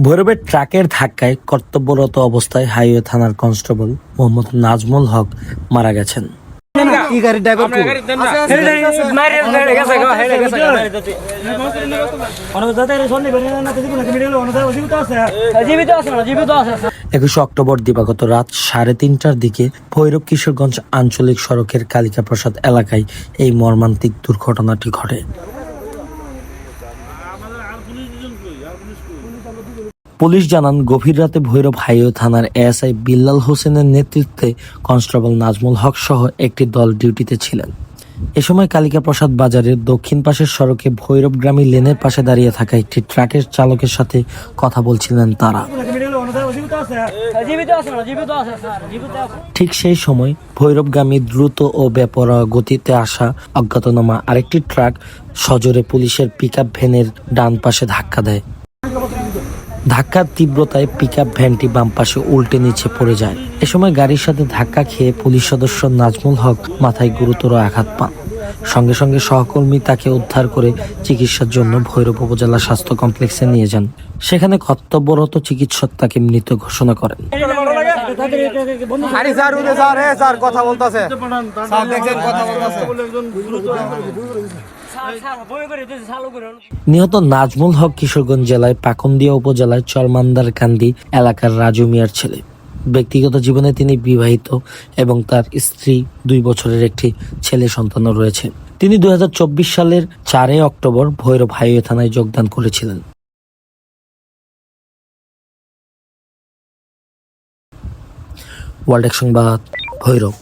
ভৈরবের ট্রাকের ধাক্কায় কর্তব্যরত অবস্থায় হাইওয়ে থানার কনস্টেবল মোহাম্মদ নাজমুল হক মারা গেছেন। একুশে অক্টোবর দিবাগত রাত 3:30টার দিকে ভৈরব কিশোরগঞ্জ আঞ্চলিক সড়কের কালিকা প্রসাদ এলাকায় এই মর্মান্তিক দুর্ঘটনাটি ঘটে। পুলিশ জানান, গভীর রাতে ভৈরব হাইওয়ে থানার এএসআই বিল্লাল হোসেনের নেতৃত্বে কনস্টেবল নাজমুল হক সহ একটি দল ডিউটিতে ছিলেন। এ সময় কালিকা প্রসাদ বাজারের দক্ষিণ পাশের সড়কে ভৈরবগ্রামী লেনের পাশে দাঁড়িয়ে থাকা একটি ট্রাকের চালকের সাথে কথা বলছিলেন তারা। ঠিক সেই সময় ভৈরবগামী দ্রুত ও বেপরোয়া গতিতে আসা অজ্ঞাতনামা আরেকটি ট্রাক সজোরে পুলিশের পিকআপ ভ্যানের ডান পাশে ধাক্কা দেয়। ধাক্কার তীব্রতায় পিকআপ ভ্যানটি বাম পাশে উল্টে নিচে পড়ে যায়। এ সময় গাড়ির সাথে ধাক্কা খেয়ে পুলিশ সদস্য নাজমুল হক মাথায় গুরুতর আঘাত পান। সঙ্গে সঙ্গে সহকর্মী তাকে উদ্ধার করে চিকিৎসার জন্য ভৈরব উপজেলা স্বাস্থ্য কমপ্লেক্সে নিয়ে যান। সেখানে কর্তব্যরত চিকিৎসক তাকে মৃত ঘোষণা করেন। নিহত নাজমুল হক কিশোরগঞ্জ জেলায় পাকুন্দিয়া উপজেলার চরমান্দারকান্দি এলাকার রাজু মিয়ার ছেলে। ব্যক্তিগত জীবনে তিনি বিবাহিত এবং তার স্ত্রী 2 বছরের একটি ছেলে সন্তানও রয়েছে। তিনি 2024 সালের 4 অক্টোবর ভৈরব হাইওয়ে থানায় যোগদান করেছিলেন। ওয়ার্ল্ড সংবাদ, ভৈরব।